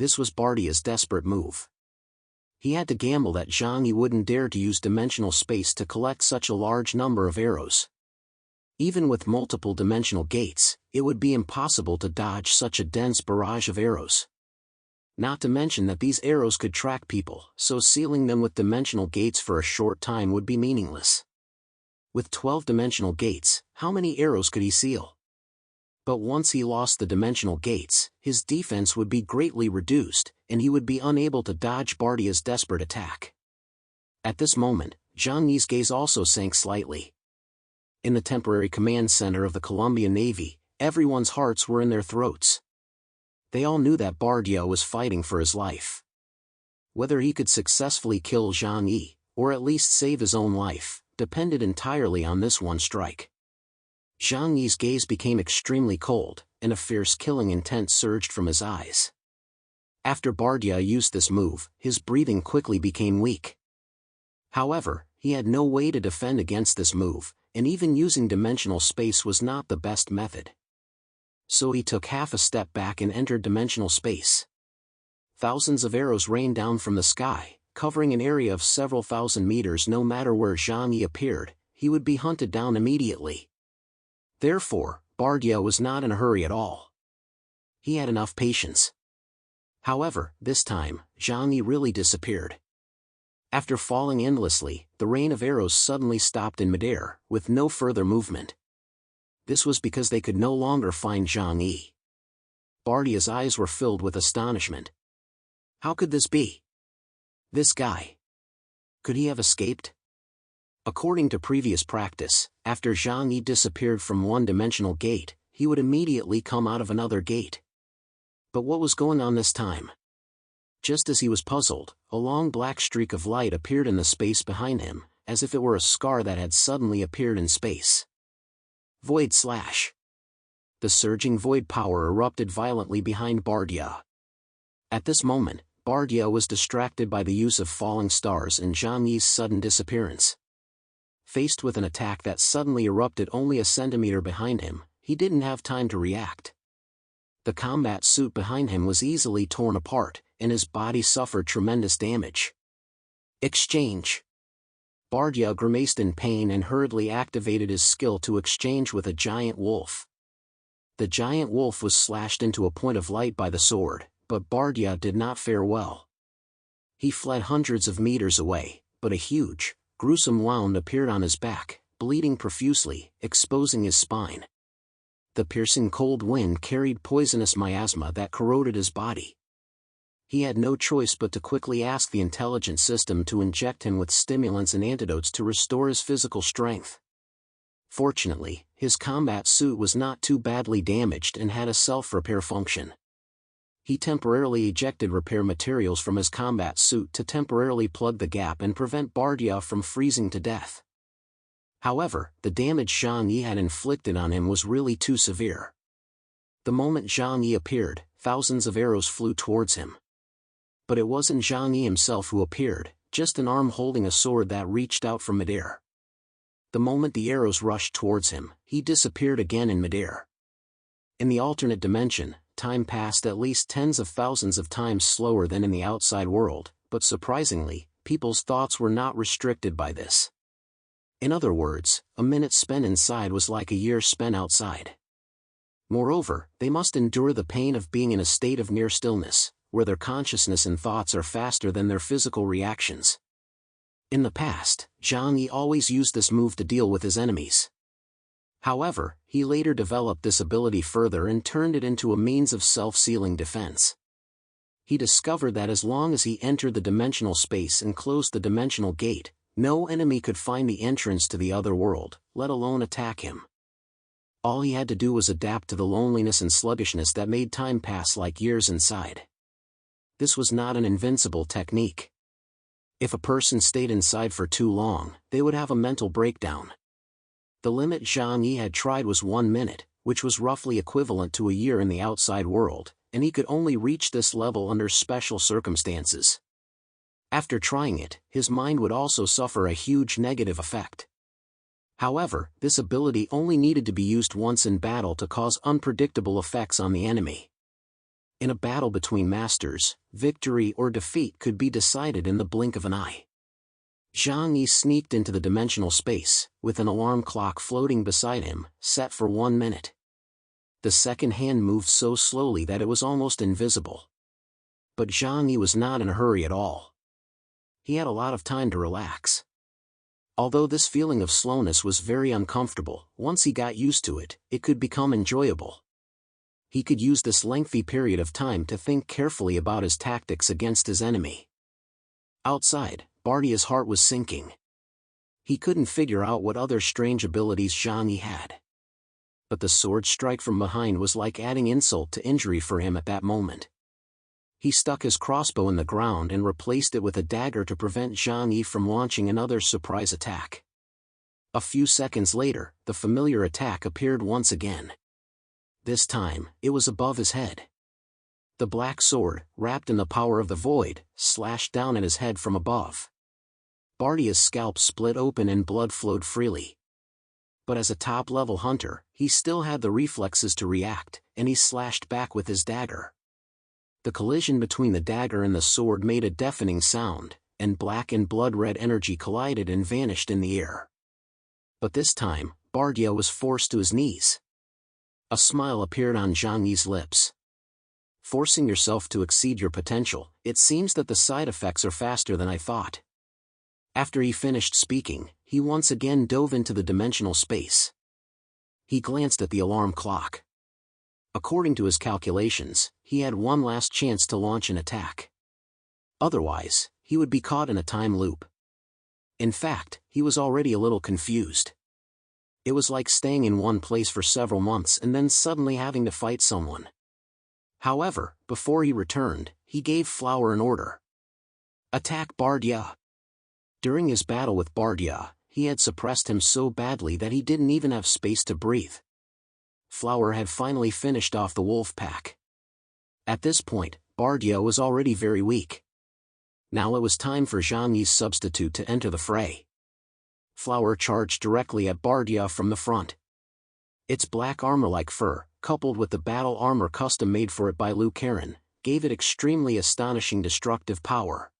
this was Bardia's desperate move. He had to gamble that Zhang Yi wouldn't dare to use dimensional space to collect such a large number of arrows. Even with multiple dimensional gates, it would be impossible to dodge such a dense barrage of arrows. Not to mention that these arrows could track people, so sealing them with dimensional gates for a short time would be meaningless. With 12 dimensional gates, how many arrows could he seal? But once he lost the dimensional gates, his defense would be greatly reduced, and he would be unable to dodge Bardia's desperate attack. At this moment, Zhang Yi's gaze also sank slightly. In the temporary command center of the Colombian Navy, everyone's hearts were in their throats. They all knew that Bardia was fighting for his life. Whether he could successfully kill Zhang Yi, or at least save his own life, depended entirely on this one strike. Zhang Yi's gaze became extremely cold, and a fierce killing intent surged from his eyes. After Bardia used this move, his breathing quickly became weak. However, he had no way to defend against this move, and even using dimensional space was not the best method. So he took half a step back and entered dimensional space. Thousands of arrows rained down from the sky, covering an area of several thousand meters. No matter where Zhang Yi appeared, he would be hunted down immediately. Therefore, Bardia was not in a hurry at all. He had enough patience. However, this time, Zhang Yi really disappeared. After falling endlessly, the rain of arrows suddenly stopped in midair, with no further movement. This was because they could no longer find Zhang Yi. Bardia's eyes were filled with astonishment. How could this be? This guy. Could he have escaped? According to previous practice, after Zhang Yi disappeared from one dimensional gate, he would immediately come out of another gate. But what was going on this time? Just as he was puzzled, a long black streak of light appeared in the space behind him, as if it were a scar that had suddenly appeared in space. Void slash. The surging void power erupted violently behind Bardia. At this moment, Bardia was distracted by the use of falling stars and Zhang Yi's sudden disappearance. Faced with an attack that suddenly erupted only a centimeter behind him, he didn't have time to react. The combat suit behind him was easily torn apart, and his body suffered tremendous damage. Exchange. Bardia grimaced in pain and hurriedly activated his skill to exchange with a giant wolf. The giant wolf was slashed into a point of light by the sword, but Bardia did not fare well. He fled hundreds of meters away, but a huge, gruesome wound appeared on his back, bleeding profusely, exposing his spine. The piercing cold wind carried poisonous miasma that corroded his body. He had no choice but to quickly ask the intelligence system to inject him with stimulants and antidotes to restore his physical strength. Fortunately, his combat suit was not too badly damaged and had a self-repair function. He temporarily ejected repair materials from his combat suit to temporarily plug the gap and prevent Bardia from freezing to death. However, the damage Zhang Yi had inflicted on him was really too severe. The moment Zhang Yi appeared, thousands of arrows flew towards him. But it wasn't Zhang Yi himself who appeared, just an arm holding a sword that reached out from midair. The moment the arrows rushed towards him, he disappeared again in midair. In the alternate dimension, time passed at least tens of thousands of times slower than in the outside world, but surprisingly, people's thoughts were not restricted by this. In other words, a minute spent inside was like a year spent outside. Moreover, they must endure the pain of being in a state of near stillness, where their consciousness and thoughts are faster than their physical reactions. In the past, Zhang Yi always used this move to deal with his enemies. However, he later developed this ability further and turned it into a means of self-sealing defense. He discovered that as long as he entered the dimensional space and closed the dimensional gate, no enemy could find the entrance to the other world, let alone attack him. All he had to do was adapt to the loneliness and sluggishness that made time pass like years inside. This was not an invincible technique. If a person stayed inside for too long, they would have a mental breakdown. The limit Zhang Yi had tried was 1 minute, which was roughly equivalent to a year in the outside world, and he could only reach this level under special circumstances. After trying it, his mind would also suffer a huge negative effect. However, this ability only needed to be used once in battle to cause unpredictable effects on the enemy. In a battle between masters, victory or defeat could be decided in the blink of an eye. Zhang Yi sneaked into the dimensional space, with an alarm clock floating beside him, set for 1 minute. The second hand moved so slowly that it was almost invisible. But Zhang Yi was not in a hurry at all. He had a lot of time to relax. Although this feeling of slowness was very uncomfortable, once he got used to it, it could become enjoyable. He could use this lengthy period of time to think carefully about his tactics against his enemy. Outside, Bardia's heart was sinking. He couldn't figure out what other strange abilities Zhang Yi had. But the sword strike from behind was like adding insult to injury for him at that moment. He stuck his crossbow in the ground and replaced it with a dagger to prevent Zhang Yi from launching another surprise attack. A few seconds later, the familiar attack appeared once again. This time, it was above his head. The black sword, wrapped in the power of the void, slashed down at his head from above. Bardia's scalp split open and blood flowed freely. But as a top-level hunter, he still had the reflexes to react, and he slashed back with his dagger. The collision between the dagger and the sword made a deafening sound, and black and blood-red energy collided and vanished in the air. But this time, Bardia was forced to his knees. A smile appeared on Zhang Yi's lips. Forcing yourself to exceed your potential, it seems that the side effects are faster than I thought. After he finished speaking, he once again dove into the dimensional space. He glanced at the alarm clock. According to his calculations, he had one last chance to launch an attack. Otherwise, he would be caught in a time loop. In fact, he was already a little confused. It was like staying in one place for several months and then suddenly having to fight someone. However, before he returned, he gave Flower an order. Attack Bardia. During his battle with Bardia, he had suppressed him so badly that he didn't even have space to breathe. Flower had finally finished off the wolf pack. At this point, Bardia was already very weak. Now it was time for Zhang Yi's substitute to enter the fray. Flower charged directly at Bardia from the front. Its black armor-like fur, coupled with the battle armor custom-made for it by Liu Karen, gave it extremely astonishing destructive power.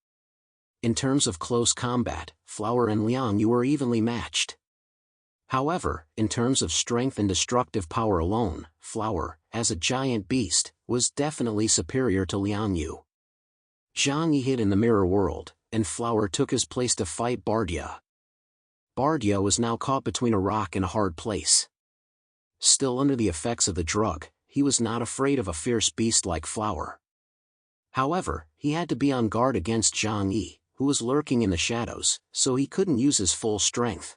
In terms of close combat, Flower and Liang Yu were evenly matched. However, in terms of strength and destructive power alone, Flower, as a giant beast, was definitely superior to Liang Yu. Zhang Yi hid in the mirror world, and Flower took his place to fight Bardia. Bardia was now caught between a rock and a hard place. Still under the effects of the drug, he was not afraid of a fierce beast like Flower. However, he had to be on guard against Zhang Yi, who was lurking in the shadows, so he couldn't use his full strength.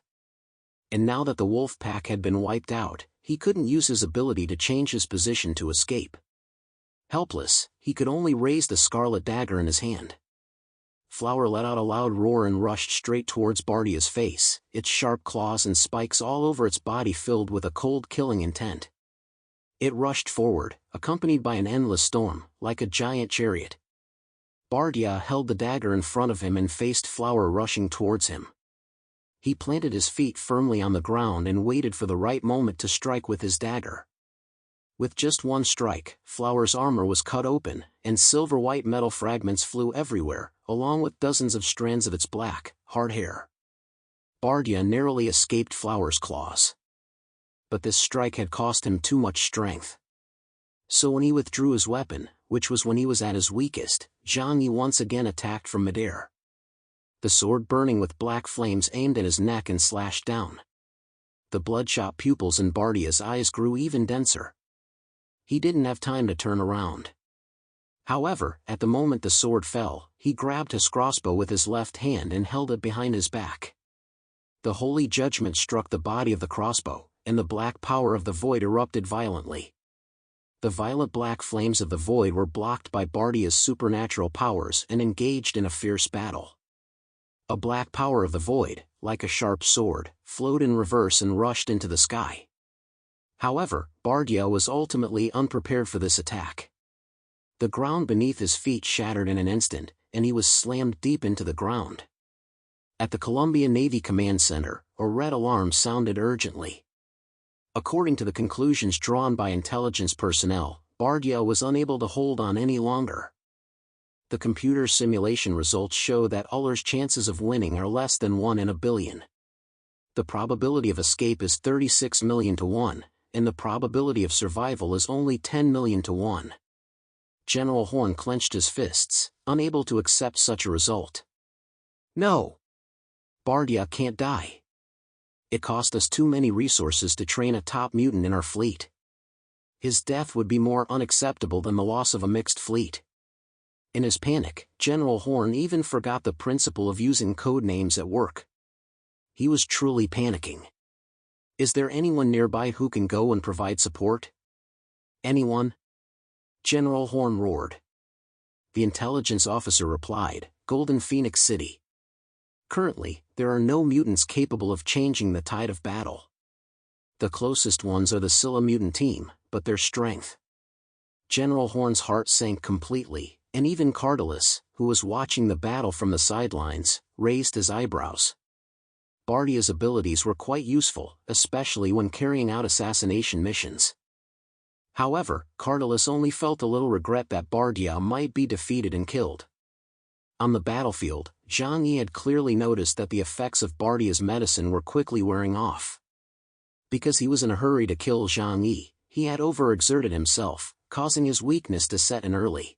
And now that the wolf pack had been wiped out, he couldn't use his ability to change his position to escape. Helpless, he could only raise the scarlet dagger in his hand. Flower let out a loud roar and rushed straight towards Bardia's face, its sharp claws and spikes all over its body filled with a cold killing intent. It rushed forward, accompanied by an endless storm, like a giant chariot. Bardia held the dagger in front of him and faced Flower rushing towards him. He planted his feet firmly on the ground and waited for the right moment to strike with his dagger. With just one strike, Flower's armor was cut open, and silver-white metal fragments flew everywhere, along with dozens of strands of its black, hard hair. Bardia narrowly escaped Flower's claws. But this strike had cost him too much strength. So when he withdrew his weapon, which was when he was at his weakest, Zhang Yi once again attacked from midair. The sword burning with black flames aimed at his neck and slashed down. The bloodshot pupils in Bardia's eyes grew even denser. He didn't have time to turn around. However, at the moment the sword fell, he grabbed his crossbow with his left hand and held it behind his back. The holy judgment struck the body of the crossbow, and the black power of the void erupted violently. The violet black flames of the void were blocked by Bardia's supernatural powers and engaged in a fierce battle. A black power of the void, like a sharp sword, flowed in reverse and rushed into the sky. However, Bardia was ultimately unprepared for this attack. The ground beneath his feet shattered in an instant, and he was slammed deep into the ground. At the Columbia Navy Command Center, a red alarm sounded urgently. According to the conclusions drawn by intelligence personnel, Bardia was unable to hold on any longer. The computer simulation results show that Uller's chances of winning are less than 1 in a billion. The probability of escape is 36 million to 1, and the probability of survival is only 10 million to 1. General Horn clenched his fists, unable to accept such a result. No! Bardia can't die. It cost us too many resources to train a top mutant in our fleet. His death would be more unacceptable than the loss of a mixed fleet. In his panic, General Horn even forgot the principle of using code names at work. He was truly panicking. Is there anyone nearby who can go and provide support? Anyone? General Horn roared. The intelligence officer replied, Golden Phoenix City. Currently, there are no mutants capable of changing the tide of battle. The closest ones are the Scylla mutant team, but their strength. General Horn's heart sank completely, and even Cardalus, who was watching the battle from the sidelines, raised his eyebrows. Bardia's abilities were quite useful, especially when carrying out assassination missions. However, Cardalus only felt a little regret that Bardia might be defeated and killed. On the battlefield, Zhang Yi had clearly noticed that the effects of Bardia's medicine were quickly wearing off. Because he was in a hurry to kill Zhang Yi, he had overexerted himself, causing his weakness to set in early.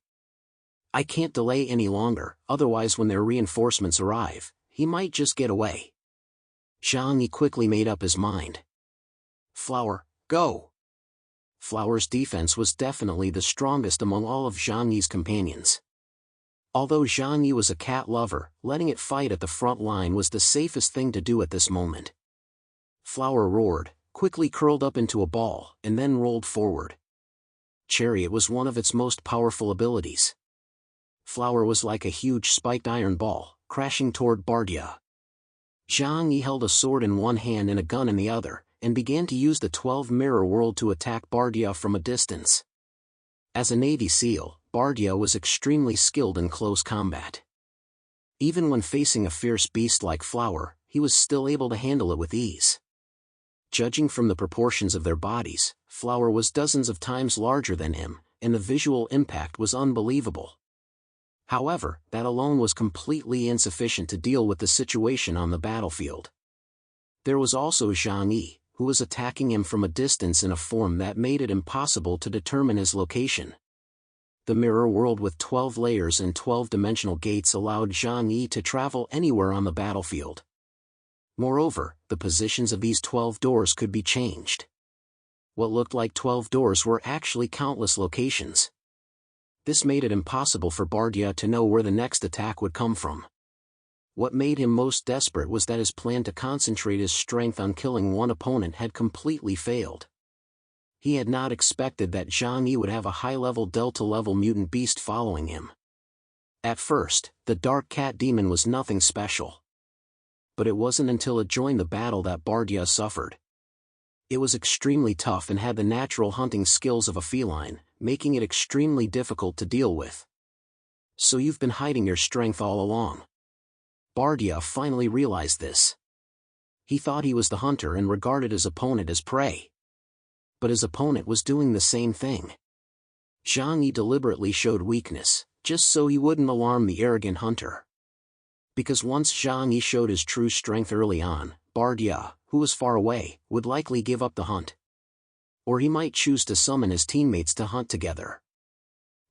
I can't delay any longer, otherwise when their reinforcements arrive, he might just get away. Zhang Yi quickly made up his mind. Flower, go! Flower's defense was definitely the strongest among all of Zhang Yi's companions. Although Zhang Yi was a cat lover, letting it fight at the front line was the safest thing to do at this moment. Flower roared, quickly curled up into a ball, and then rolled forward. Chariot was one of its most powerful abilities. Flower was like a huge spiked iron ball, crashing toward Bardia. Zhang Yi held a sword in one hand and a gun in the other, and began to use the 12 Mirror World to attack Bardia from a distance. As a Navy SEAL, Bardia was extremely skilled in close combat. Even when facing a fierce beast like Flower, he was still able to handle it with ease. Judging from the proportions of their bodies, Flower was dozens of times larger than him, and the visual impact was unbelievable. However, that alone was completely insufficient to deal with the situation on the battlefield. There was also Zhang Yi, who was attacking him from a distance in a form that made it impossible to determine his location. The mirror world with 12 layers and 12-dimensional gates allowed Zhang Yi to travel anywhere on the battlefield. Moreover, the positions of these 12 doors could be changed. What looked like 12 doors were actually countless locations. This made it impossible for Bardia to know where the next attack would come from. What made him most desperate was that his plan to concentrate his strength on killing one opponent had completely failed. He had not expected that Zhang Yi would have a high-level Delta-level mutant beast following him. At first, the Dark Cat Demon was nothing special. But it wasn't until it joined the battle that Bardia suffered. It was extremely tough and had the natural hunting skills of a feline, making it extremely difficult to deal with. So you've been hiding your strength all along. Bardia finally realized this. He thought he was the hunter and regarded his opponent as prey. But his opponent was doing the same thing. Zhang Yi deliberately showed weakness, just so he wouldn't alarm the arrogant hunter. Because once Zhang Yi showed his true strength early on, Bardia, who was far away, would likely give up the hunt. Or he might choose to summon his teammates to hunt together.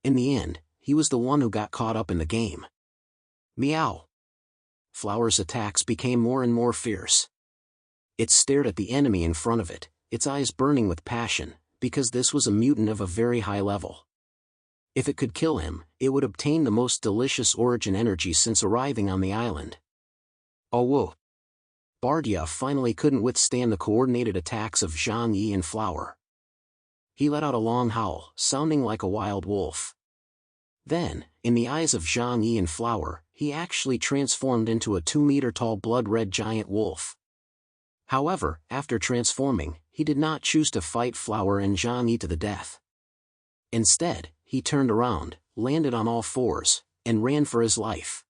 In the end, he was the one who got caught up in the game. Meow. Flower's attacks became more and more fierce. It stared at the enemy in front of it, its eyes burning with passion, because this was a mutant of a very high level. If it could kill him, it would obtain the most delicious origin energy since arriving on the island. Oh whoa! Bardia finally couldn't withstand the coordinated attacks of Zhang Yi and Flower. He let out a long howl, sounding like a wild wolf. Then, in the eyes of Zhang Yi and Flower, he actually transformed into a 2-meter-tall blood-red giant wolf. However, after transforming, he did not choose to fight Flower and Zhang Yi to the death. Instead, he turned around, landed on all fours, and ran for his life.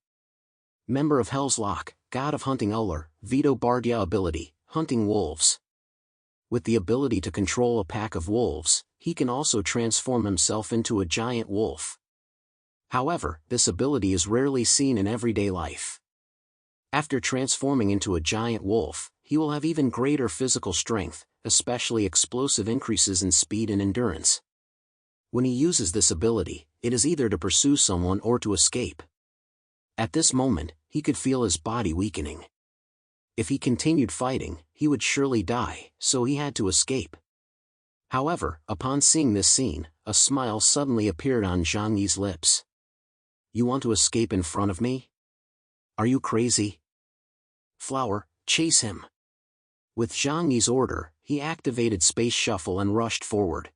Member of Hell's Lock, God of Hunting Uller, Veto Bardia ability, Hunting Wolves. With the ability to control a pack of wolves, he can also transform himself into a giant wolf. However, this ability is rarely seen in everyday life. After transforming into a giant wolf, he will have even greater physical strength, especially explosive increases in speed and endurance. When he uses this ability, it is either to pursue someone or to escape. At this moment, he could feel his body weakening. If he continued fighting, he would surely die, so he had to escape. However, upon seeing this scene, a smile suddenly appeared on Zhang Yi's lips. "You want to escape in front of me? Are you crazy? Flower, chase him." With Zhang Yi's order, he activated Space Shuffle and rushed forward.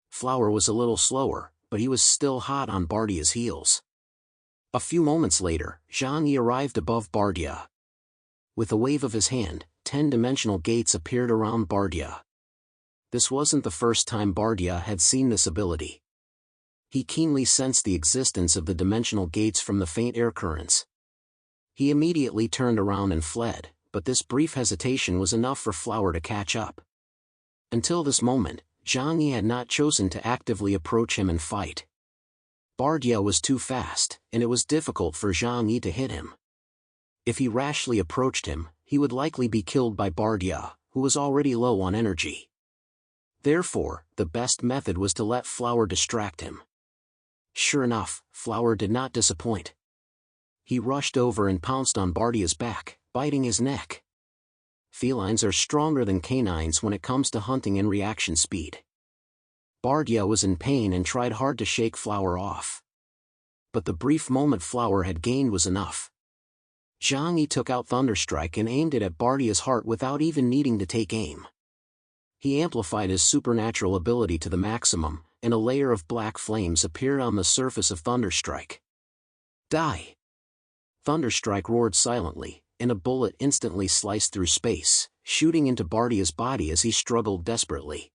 Flower was a little slower, but he was still hot on Bardia's heels. A few moments later, Zhang Yi arrived above Bardia. With a wave of his hand, 10-dimensional gates appeared around Bardia. This wasn't the first time Bardia had seen this ability. He keenly sensed the existence of the dimensional gates from the faint air currents. He immediately turned around and fled, but this brief hesitation was enough for Flower to catch up. Until this moment, Zhang Yi had not chosen to actively approach him and fight. Bardia was too fast, and it was difficult for Zhang Yi to hit him. If he rashly approached him, he would likely be killed by Bardia, who was already low on energy. Therefore, the best method was to let Flower distract him. Sure enough, Flower did not disappoint. He rushed over and pounced on Bardia's back, biting his neck. Felines are stronger than canines when it comes to hunting and reaction speed. Bardia was in pain and tried hard to shake Flower off. But the brief moment Flower had gained was enough. Zhang Yi took out Thunderstrike and aimed it at Bardia's heart without even needing to take aim. He amplified his supernatural ability to the maximum, and a layer of black flames appeared on the surface of Thunderstrike. Die! Thunderstrike roared silently, and a bullet instantly sliced through space, shooting into Bardia's body as he struggled desperately.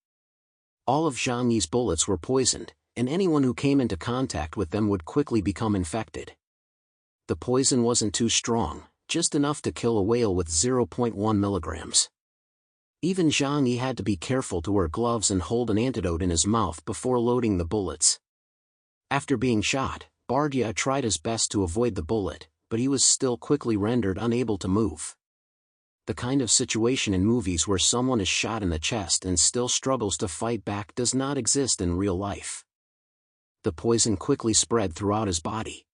All of Zhang Yi's bullets were poisoned, and anyone who came into contact with them would quickly become infected. The poison wasn't too strong, just enough to kill a whale with 0.1 milligrams. Even Zhang Yi had to be careful to wear gloves and hold an antidote in his mouth before loading the bullets. After being shot, Bardia tried his best to avoid the bullet, but he was still quickly rendered unable to move. The kind of situation in movies where someone is shot in the chest and still struggles to fight back does not exist in real life. The poison quickly spread throughout his body.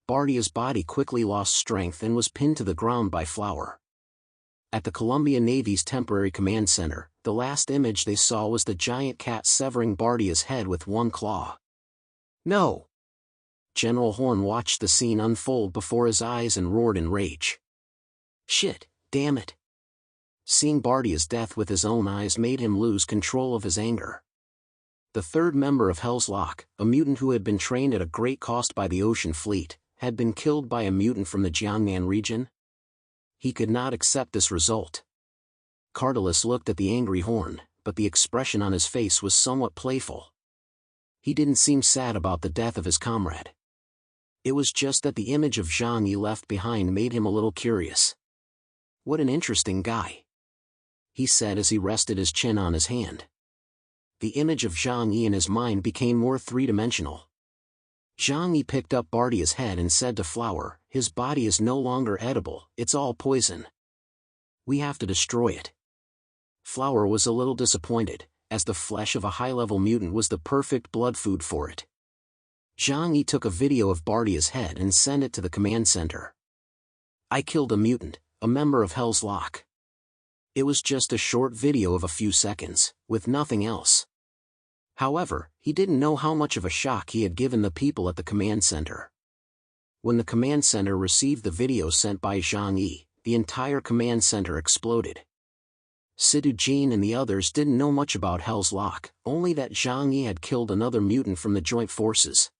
Bardia's body quickly lost strength and was pinned to the ground by Flower. At the Columbia Navy's temporary command center, the last image they saw was the giant cat severing Bardia's head with one claw. "No!" General Horn watched the scene unfold before his eyes and roared in rage. "Shit, damn it!" Seeing Bardia's death with his own eyes made him lose control of his anger. The third member of Hell's Lock, a mutant who had been trained at a great cost by the Ocean Fleet, had been killed by a mutant from the Jiangnan region. He could not accept this result. Cardalus looked at the angry Horn, but the expression on his face was somewhat playful. He didn't seem sad about the death of his comrade. It was just that the image of Zhang Yi left behind made him a little curious. "What an interesting guy," he said as he rested his chin on his hand. The image of Zhang Yi in his mind became more three-dimensional. Zhang Yi picked up Bardia's head and said to Flower, "His body is no longer edible, it's all poison. We have to destroy it." Flower was a little disappointed, as the flesh of a high-level mutant was the perfect blood food for it. Zhang Yi took a video of Bardia's head and sent it to the command center. "I killed a mutant, a member of Hell's Lock." It was just a short video of a few seconds, with nothing else. However, he didn't know how much of a shock he had given the people at the command center. When the command center received the video sent by Zhang Yi, the entire command center exploded. Sidhu Jin and the others didn't know much about Hell's Lock, only that Zhang Yi had killed another mutant from the joint forces.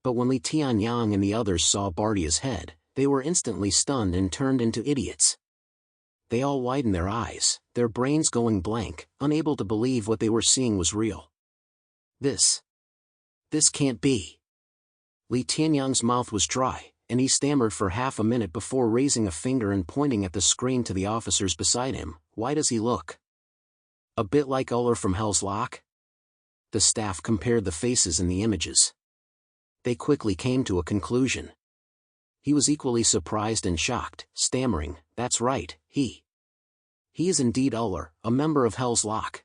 But when Li Tianyang and the others saw Bardia's head, they were instantly stunned and turned into idiots. They all widened their eyes, their brains going blank, unable to believe what they were seeing was real. This can't be." Li Tianyang's mouth was dry, and he stammered for half a minute before raising a finger and pointing at the screen to the officers beside him. "Why does he look A bit like Uller from Hell's Lock? The staff compared the faces in the images. They quickly came to a conclusion. He was equally surprised and shocked, stammering, "That's right, he is indeed Uller, a member of Hell's Lock."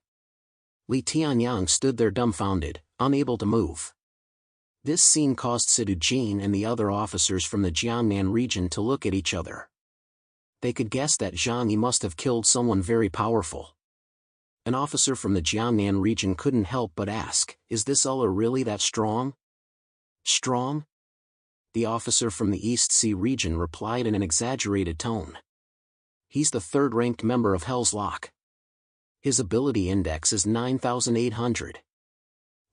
Li Tianyang stood there dumbfounded, unable to move. This scene caused Sidu Jin and the other officers from the Jiangnan region to look at each other. They could guess that Zhang Yi must have killed someone very powerful. An officer from the Jiangnan region couldn't help but ask, "Is this Uller really that strong?" "Strong?" The officer from the East Sea region replied in an exaggerated tone. "He's the third-ranked member of Hell's Lock. His ability index is 9,800.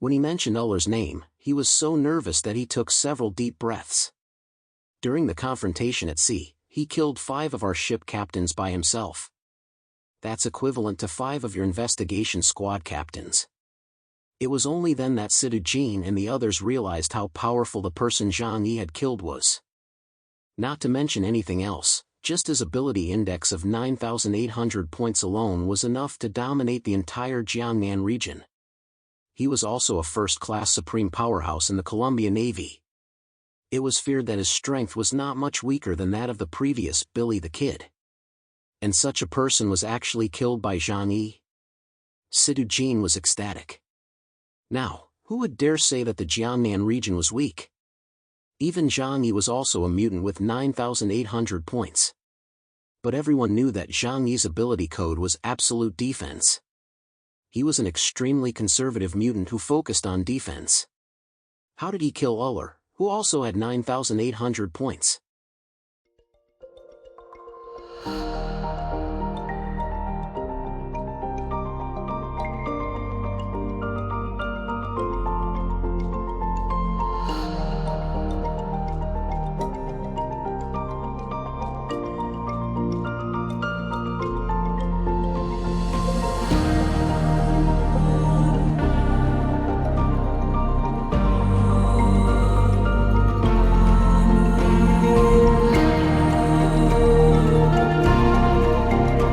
When he mentioned Uller's name, he was so nervous that he took several deep breaths. During the confrontation at sea, he killed 5 of our ship captains by himself. That's equivalent to 5 of your investigation squad captains." It was only then that Sidu Jin and the others realized how powerful the person Zhang Yi had killed was. Not to mention anything else, just his ability index of 9,800 points alone was enough to dominate the entire Jiangnan region. He was also a first-class supreme powerhouse in the Columbia Navy. It was feared that his strength was not much weaker than that of the previous Billy the Kid. And such a person was actually killed by Zhang Yi? Sidu Jin was ecstatic. Now, who would dare say that the Jiangnan region was weak? Even Zhang Yi was also a mutant with 9,800 points. But everyone knew that Zhang Yi's ability code was absolute defense. He was an extremely conservative mutant who focused on defense. How did he kill Uller, who also had 9,800 points?